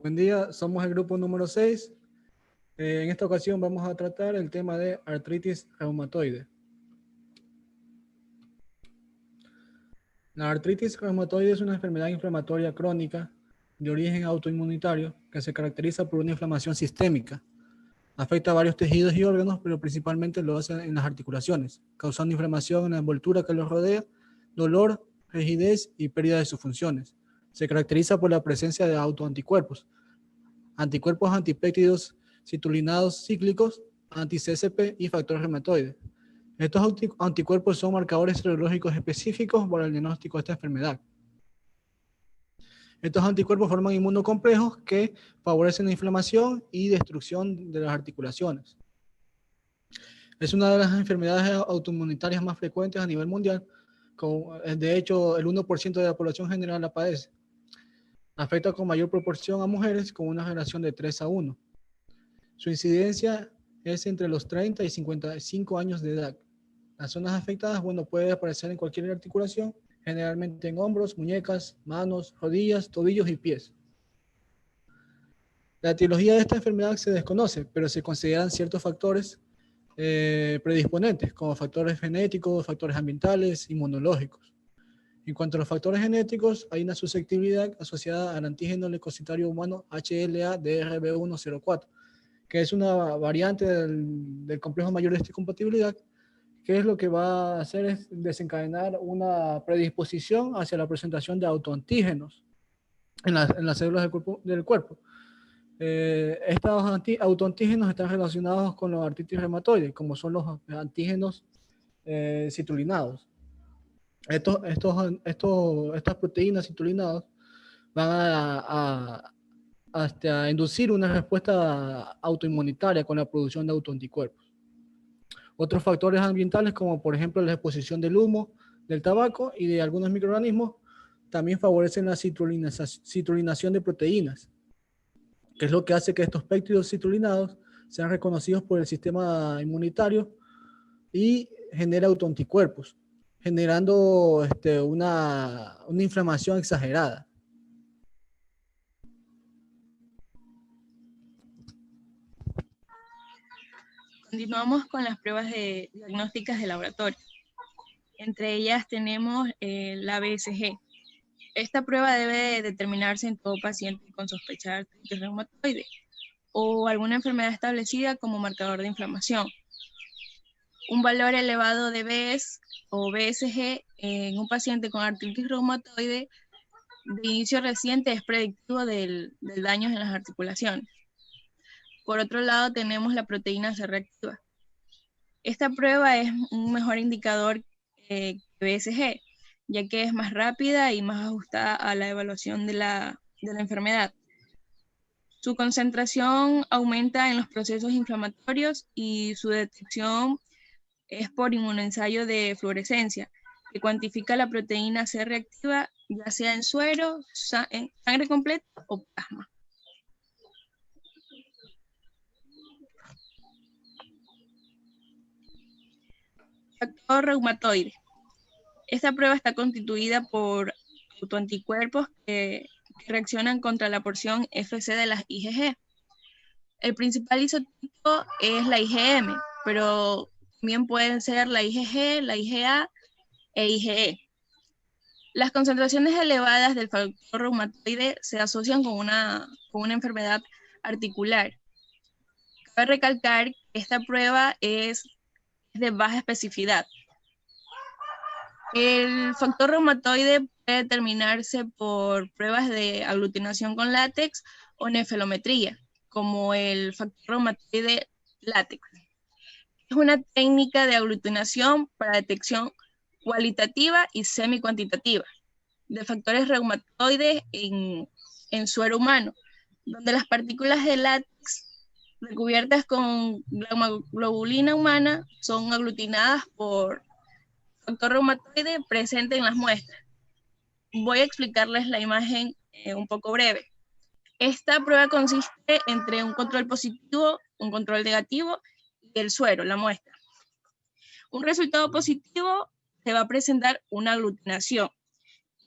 Buen día, somos el grupo número 6. En esta ocasión vamos a tratar el tema de artritis reumatoide. La artritis reumatoide es una enfermedad inflamatoria crónica de origen autoinmunitario que se caracteriza por una inflamación sistémica. Afecta a varios tejidos y órganos, pero principalmente lo hace en las articulaciones, causando inflamación en la envoltura que los rodea, dolor, rigidez y pérdida de sus funciones. Se caracteriza por la presencia de autoanticuerpos, anticuerpos antipéptidos citulinados cíclicos, anti-CSP y factor reumatoide. Estos anticuerpos son marcadores serológicos específicos para el diagnóstico de esta enfermedad. Estos anticuerpos forman inmunocomplejos que favorecen la inflamación y destrucción de las articulaciones. Es una de las enfermedades autoinmunitarias más frecuentes a nivel mundial. De hecho, el 1% de la población general la padece. Afecta con mayor proporción a mujeres con una relación de 3:1. Su incidencia es entre los 30 y 55 años de edad. Las zonas afectadas, puede aparecer en cualquier articulación, generalmente en hombros, muñecas, manos, rodillas, tobillos y pies. La etiología de esta enfermedad se desconoce, pero se consideran ciertos factores predisponentes, como factores genéticos, factores ambientales, inmunológicos. En cuanto a los factores genéticos, hay una susceptibilidad asociada al antígeno leucocitario humano HLA-DRB104, que es una variante del complejo mayor de histocompatibilidad, que es lo que va a hacer es desencadenar una predisposición hacia la presentación de autoantígenos en las células del cuerpo. Estos autoantígenos están relacionados con los artritis reumatoide, como son los antígenos citulinados. Estas proteínas citulinadas van a inducir una respuesta autoinmunitaria con la producción de autoanticuerpos. Otros factores ambientales, como por ejemplo la exposición del humo, del tabaco y de algunos microorganismos, también favorecen la citulinación de proteínas, que es lo que hace que estos péptidos citulinados sean reconocidos por el sistema inmunitario y genera autoanticuerpos, generando una inflamación exagerada. Continuamos con las pruebas diagnósticas de laboratorio. Entre ellas tenemos la BSG. Esta prueba debe determinarse en todo paciente con sospecha de artritis reumatoide o alguna enfermedad establecida como marcador de inflamación. Un valor elevado de BS o BSG en un paciente con artritis reumatoide de inicio reciente es predictivo del daño en las articulaciones. Por otro lado, tenemos la proteína C reactiva. Esta prueba es un mejor indicador que BSG, ya que es más rápida y más ajustada a la evaluación de la enfermedad. Su concentración aumenta en los procesos inflamatorios y su detección es por inmunoensayo de fluorescencia, que cuantifica la proteína C reactiva, ya sea en suero, en sangre completa o plasma. Factor reumatoide. Esta prueba está constituida por autoanticuerpos que reaccionan contra la porción FC de las IgG. El principal isotipo es la IgM, pero también pueden ser la IgG, la IgA e IgE. Las concentraciones elevadas del factor reumatoide se asocian con una enfermedad articular. Cabe recalcar que esta prueba es de baja especificidad. El factor reumatoide puede determinarse por pruebas de aglutinación con látex o nefelometría, como el factor reumatoide látex. Es una técnica de aglutinación para detección cualitativa y semi-cuantitativa de factores reumatoides en suero humano, donde las partículas de látex recubiertas con globulina humana son aglutinadas por factor reumatoide presente en las muestras. Voy a explicarles la imagen un poco breve. Esta prueba consiste entre un control positivo, un control negativo y el suero, la muestra. Un resultado positivo se va a presentar una aglutinación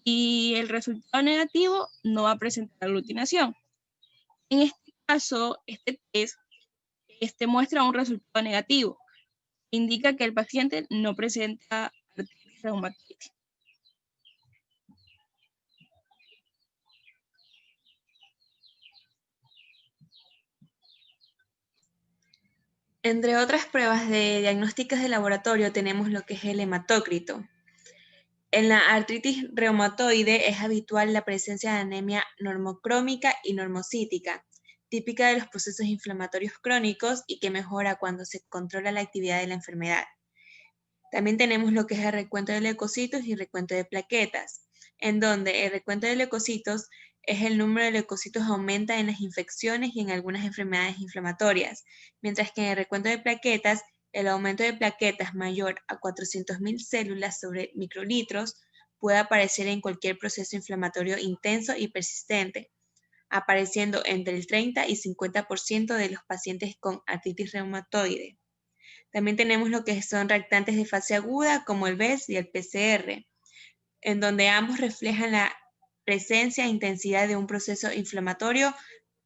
y el resultado negativo no va a presentar aglutinación. En este caso, este test muestra un resultado negativo. Indica que el paciente no presenta artritis reumatoide. Entre otras pruebas de diagnósticas de laboratorio tenemos lo que es el hematócrito. En la artritis reumatoide es habitual la presencia de anemia normocrómica y normocítica, típica de los procesos inflamatorios crónicos y que mejora cuando se controla la actividad de la enfermedad. También tenemos lo que es el recuento de leucocitos y recuento de plaquetas, en donde el recuento de leucocitos es el número de leucocitos aumenta en las infecciones y en algunas enfermedades inflamatorias, mientras que en el recuento de plaquetas el aumento de plaquetas mayor a 400.000 células sobre microlitros puede aparecer en cualquier proceso inflamatorio intenso y persistente, apareciendo entre el 30 y 50% de los pacientes con artritis reumatoide. También tenemos lo que son reactantes de fase aguda, como el BES y el PCR, en donde ambos reflejan la presencia e intensidad de un proceso inflamatorio,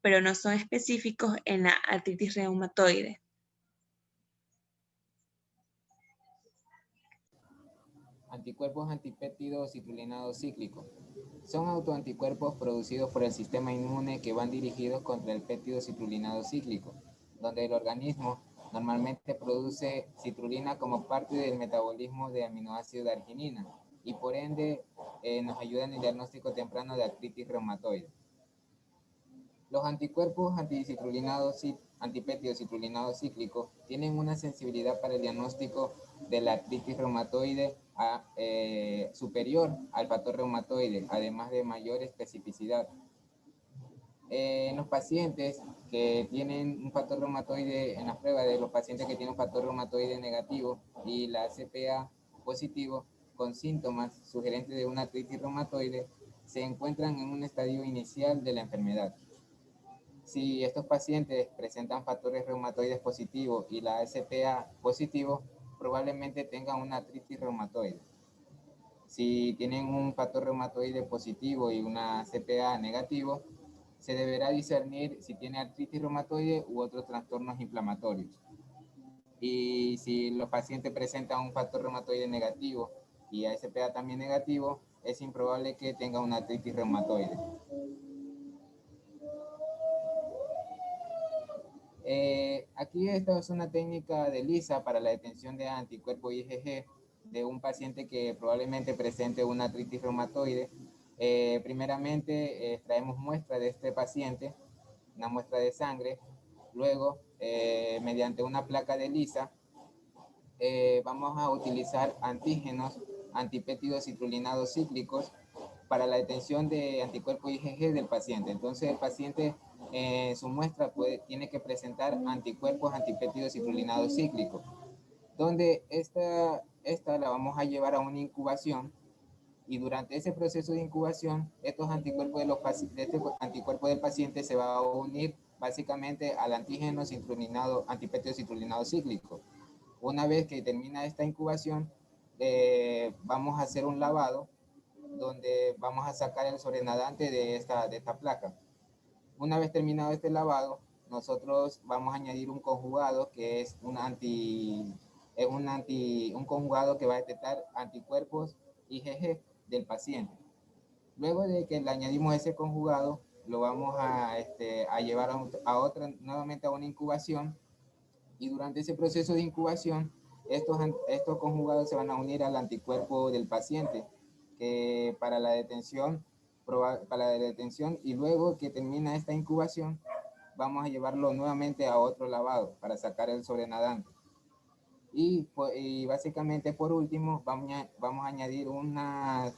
pero no son específicos en la artritis reumatoide. Anticuerpos antipéptidos citrulinados cíclicos. Son autoanticuerpos producidos por el sistema inmune que van dirigidos contra el péptido citrulinado cíclico, donde el organismo normalmente produce citrulina como parte del metabolismo de aminoácido de arginina y por ende nos ayuda en el diagnóstico temprano de artritis reumatoide. Los anticuerpos antipéptidos citrulinados cíclicos tienen una sensibilidad para el diagnóstico de la artritis reumatoide superior al factor reumatoide, además de mayor especificidad. En los pacientes que tienen un factor reumatoide, en las pruebas de los pacientes que tienen un factor reumatoide negativo y la CPA positivo con síntomas sugerentes de una artritis reumatoide, se encuentran en un estadio inicial de la enfermedad. Si estos pacientes presentan factores reumatoides positivos y la SPA positivo, probablemente tengan una artritis reumatoide. Si tienen un factor reumatoide positivo y una CPA negativo, se deberá discernir si tiene artritis reumatoide u otros trastornos inflamatorios. Y si los pacientes presentan un factor reumatoide negativo y ASPA también negativo, es improbable que tenga una artritis reumatoide. Aquí esta es una técnica de ELISA para la detención de anticuerpo IgG de un paciente que probablemente presente una artritis reumatoide. Primeramente extraemos muestra de este paciente, una muestra de sangre. Luego, mediante una placa de ELISA, vamos a utilizar antígenos antipéptidos citrulinados cíclicos para la detención de anticuerpo IgG del paciente. Entonces, el paciente su muestra tiene que presentar anticuerpos antipéptidos citrulinados cíclicos, donde esta la vamos a llevar a una incubación y durante ese proceso de incubación, estos anticuerpos anticuerpo del paciente se va a unir básicamente al antígeno antipéptido citrulinado cíclico. Una vez que termina esta incubación, vamos a hacer un lavado donde vamos a sacar el sobrenadante de esta placa. Una vez terminado este lavado, nosotros vamos a añadir un conjugado que es un conjugado que va a detectar anticuerpos IgG del paciente. Luego de que le añadimos ese conjugado, lo vamos a llevar nuevamente a una incubación y durante ese proceso de incubación, estos conjugados se van a unir al anticuerpo del paciente que para la detención y luego que termina esta incubación, vamos a llevarlo nuevamente a otro lavado para sacar el sobrenadante. Y básicamente por último vamos a añadir una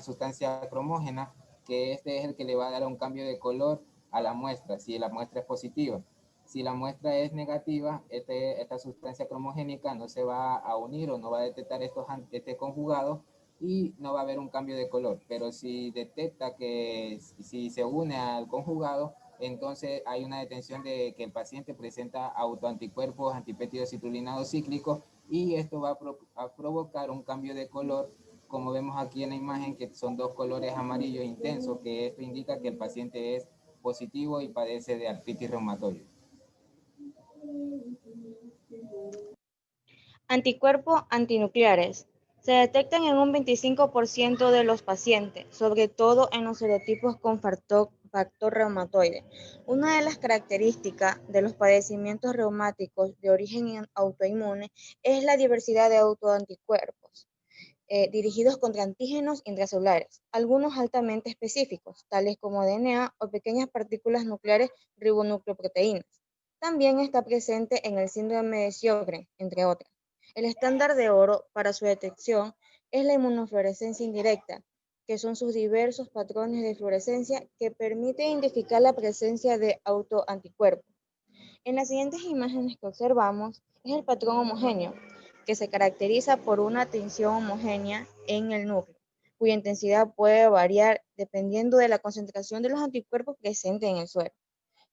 sustancia cromógena que es el que le va a dar un cambio de color a la muestra si la muestra es positiva. Si la muestra es negativa, esta sustancia cromogénica no se va a unir o no va a detectar este conjugado y no va a haber un cambio de color. Pero si detecta que si se une al conjugado, entonces hay una detención de que el paciente presenta autoanticuerpos antipéptidos citrulinados cíclicos y esto va a provocar un cambio de color, como vemos aquí en la imagen, que son dos colores amarillos intensos, que esto indica que el paciente es positivo y padece de artritis reumatoide. Anticuerpos antinucleares. Se detectan en un 25% de los pacientes, sobre todo en los serotipos con factor reumatoide. Una de las características de los padecimientos reumáticos de origen autoinmune es la diversidad de autoanticuerpos dirigidos contra antígenos intracelulares, algunos altamente específicos, tales como DNA o pequeñas partículas nucleares ribonucleoproteínas. También está presente en el síndrome de Sjögren, entre otras. El estándar de oro para su detección es la inmunofluorescencia indirecta, que son sus diversos patrones de fluorescencia que permiten identificar la presencia de autoanticuerpos. En las siguientes imágenes que observamos es el patrón homogéneo, que se caracteriza por una tensión homogénea en el núcleo, cuya intensidad puede variar dependiendo de la concentración de los anticuerpos presentes en el suero.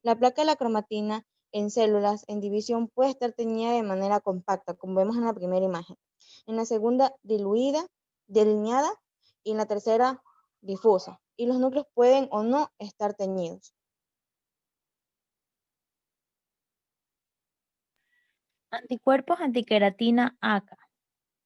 La placa de la cromatina en células en división puede estar teñida de manera compacta, como vemos en la primera imagen. En la segunda, diluida, delineada, y en la tercera, difusa. Y los núcleos pueden o no estar teñidos. Anticuerpos antiqueratina ACA.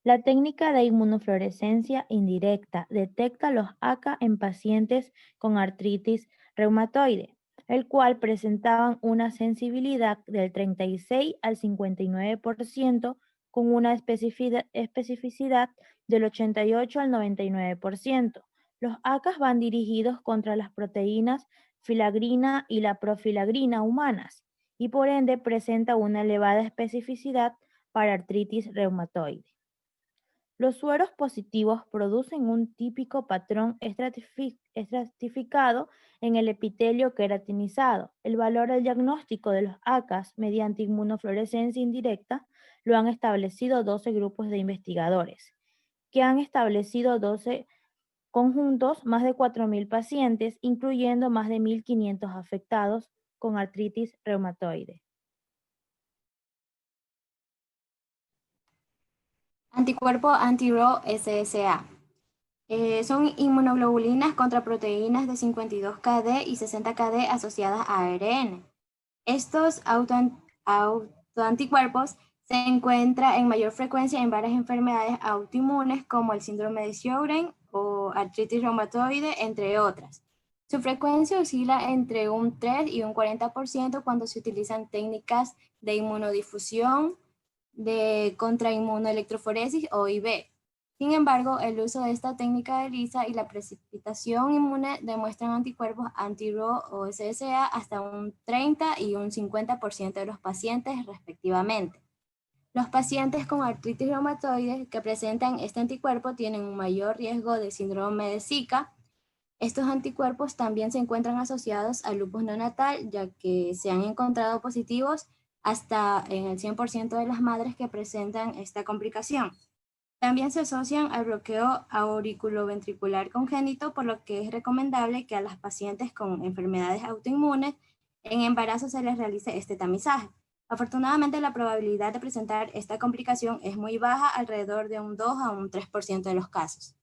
La técnica de inmunofluorescencia indirecta detecta los ACA en pacientes con artritis reumatoide, el cual presentaban una sensibilidad del 36 al 59% con una especificidad del 88 al 99%. Los ACAs van dirigidos contra las proteínas filagrina y la profilagrina humanas y por ende presenta una elevada especificidad para artritis reumatoide. Los sueros positivos producen un típico patrón estratificado en el epitelio queratinizado. El valor del diagnóstico de los ACAs mediante inmunofluorescencia indirecta lo han establecido 12 grupos de investigadores, que han establecido 12 conjuntos, más de 4.000 pacientes, incluyendo más de 1.500 afectados con artritis reumatoide. Anticuerpo anti-Ro-SSA. Son inmunoglobulinas contra proteínas de 52 KD y 60 KD asociadas a ARN. Estos autoanticuerpos se encuentran en mayor frecuencia en varias enfermedades autoinmunes como el síndrome de Sjögren o artritis reumatoide, entre otras. Su frecuencia oscila entre un 3 y un 40% cuando se utilizan técnicas de inmunodifusión, de contrainmunoelectroforesis o IB. Sin embargo, el uso de esta técnica de ELISA y la precipitación inmune demuestran anticuerpos anti-Ro o SSA hasta un 30 y un 50% de los pacientes respectivamente. Los pacientes con artritis reumatoide que presentan este anticuerpo tienen un mayor riesgo de síndrome de Zika. Estos anticuerpos también se encuentran asociados al lupus neonatal, ya que se han encontrado positivos hasta en el 100% de las madres que presentan esta complicación. También se asocian al bloqueo auriculoventricular congénito, por lo que es recomendable que a las pacientes con enfermedades autoinmunes en embarazo se les realice este tamizaje. Afortunadamente, la probabilidad de presentar esta complicación es muy baja, alrededor de un 2 a un 3% de los casos.